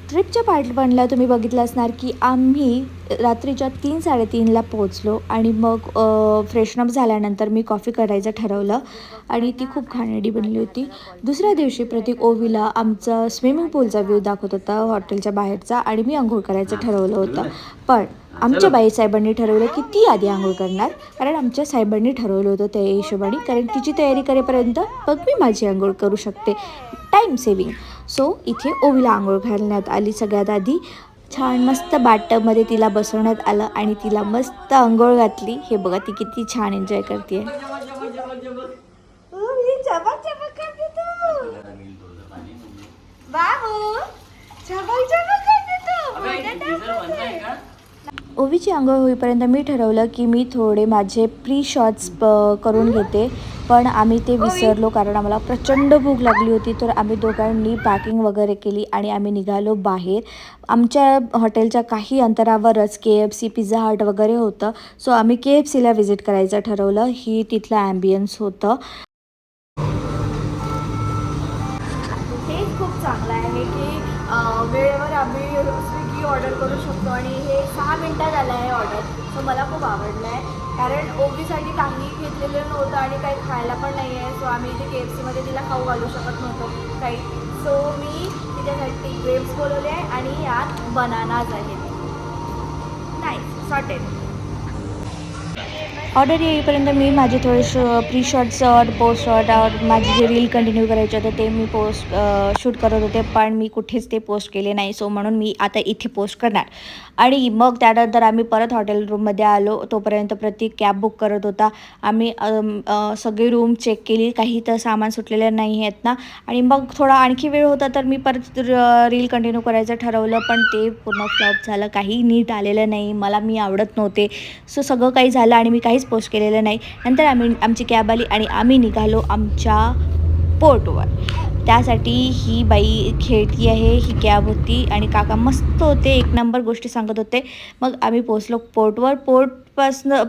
ट्रिपच्या part 1ला तुम्ही बघितलं असणार की आम्ही रात्रीच्या 3-3:30ला पोहोचलो आणि मग फ्रेशनअप झाल्यानंतर मी कॉफी करायचं ठरवलं आणि ती खूप घाणेरडी बनली होती. दुसऱ्या दिवशी प्रतीक ओवीला आमचा स्विमिंग पूलचा व्ह्यू दाखवत होता हॉटेलच्या बाहेरचा आणि मी अंघोळ करायचं ठरवलं होतं. पण आमच्या बाईसाहेबांनी ठरवलं की ती आधी अंघोळ करणार, कारण आमच्या साहेबांनी ठरवलं होतं त्या हिशोबाने, कारण तिची तयारी करेपर्यंत मग मी माझी अंघोळ करू शकते, टाईम सेविंग. सो इथे ओवीला आंघोळ घालण्यात आली. सगळ्यात आधी छान मस्त बाथटबमध्ये तिला बसवण्यात आलं आणि तिला मस्त आंघोळ घातली. हे बघा ती किती छान एन्जॉय करते. ओवीची आंघोळ होईपर्यंत मी ठरवलं की मी थोडे माझे प्री शॉट्स करून घेते, पण आम्ही ते विसरलो कारण आम्हाला प्रचंड भूक लागली होती. तर आम्ही दोघांनी पॅकिंग वगैरे केली आणि आम्ही निघालो बाहेर. आमच्या हॉटेलच्या काही अंतरावरच KFC, पिझ्झा हट वगैरे होतं. सो आम्ही KFCला व्हिजिट करायचं ठरवलं. ही तिथलं ॲम्बियन्स होतं. हे खूप चांगलं आहे की वेळेवर आम्ही स्विगी ऑर्डर करू शकतो आणि हे 6 मिनटात आलं आहे ऑर्डर. सो मला खूप आवडलं आहे, कारण ओवीसाठी काही घेतलेलं नव्हतं आणि काही खायला पण नाही आहे. सो आम्ही इथे KFCमध्ये तिला खाऊ घालू शकत नव्हतो काही. सो मी तिच्यासाठी ग्रेप्स बोलवले आहे आणि यात बनानाज आहेत. Nice sorted. ऑर्डर येईपर्यंत मी माझे थोडे प्री शॉट्स और पोस्ट शॉट और माझे जे रील कंटिन्यू करायचे होते ते मी शूट करत होते, पण मी कुठेच ते पोस्ट केले नाही. सो म्हणून मी आता इथे पोस्ट करणार. आणि मग त्यानंतर आम्ही परत हॉटेल रूममध्ये आलो. तोपर्यंत प्रतीक कॅब बुक करत होता. आम्ही सगळी रूम चेक केली, काही तर सामान सुटलेलं नाही आहेत ना. आणि मग थोडा आणखी वेळ होता तर मी परत रील कंटिन्यू करायचं ठरवलं, पण ते पूर्ण फ्लॉप झालं. काही नीट आलेलं नाही, मी आवडत नव्हते. सो सगळं काही झालं आणि मी काहीच पोस्ट केलेलं नाही. नंतर आमची कॅब आली आणि आम्ही निघालो आमच्या पोर्टवर. त्यासाठी ही बाई खेळती आहे, ही कॅब होती आणि काका मस्त होते, एक नंबर गोष्टी सांगत होते. मग आम्ही पोचलो पोर्टवर.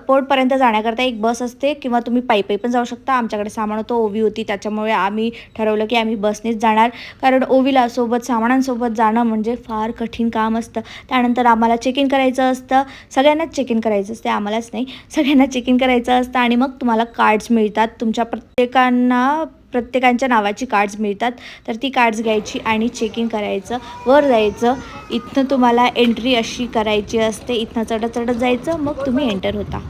पोर्टपर्यंत जाण्याकरता एक बस असते किंवा तुम्ही पायी पण जाऊ शकता. आमच्याकडे सामान होतं, ओवी होती, त्याच्यामुळे आम्ही ठरवलं की आम्ही बसनेच जाणार, कारण ओवीला सोबत सामानांसोबत जाणं म्हणजे फार कठीण काम असतं. त्यानंतर आम्हाला चेक इन करायचं असतं. सगळ्यांनाच चेक इन करायचं असते, आम्हालाच नाही, सगळ्यांना चेक इन करायचं असतं. आणि मग तुम्हाला कार्ड्स मिळतात, तुमच्या प्रत्येकांच्या नावाची कार्ड्स मिळतात. तर ती कार्ड्स घ्यायची आणि चेक इन करायचं, वर जायचं. इथनं तुम्हाला एंट्री अशी करायची असते, इथनं चढत चढत जायचं, मग तुम्ही एंटर होता.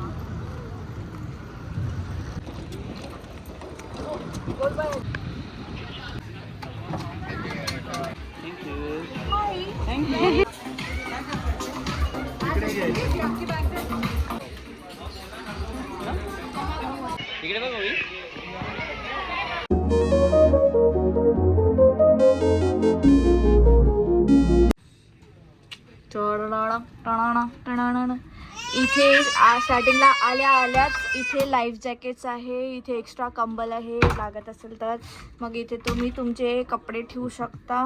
इथे स्टार्टिंगला आल्याच इथे लाईफ जॅकेट्स आहे, इथे एक्स्ट्रा कंबल आहे लागत असेल तर. मग इथे तुम्ही तुमचे कपडे ठेवू शकता.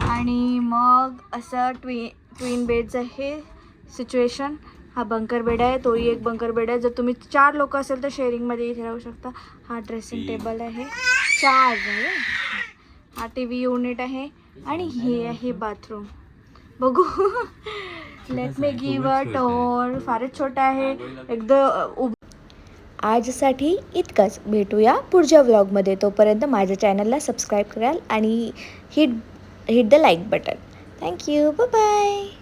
आणि मग असं ट्विन बेड्स आहे सिच्युएशन. हा बंकर बेड आहे, तोही एक बंकर बेड आहे. जर तुम्ही 4 लोक असेल तर शेअरिंगमध्ये इथे राहू शकता. हा ड्रेसिंग टेबल आहे, 4 आहे. हा TV युनिट आहे आणि हे आहे बाथरूम. बघू let me give a tour. फारच छोटा आहे एकदम. आजसाठी इतकंच. भेटूया पुढच्या व्लॉगमध्ये. तोपर्यंत माझ्या चॅनलला सबस्क्राईब कराल आणि hit the like button. Thank you. Bye bye.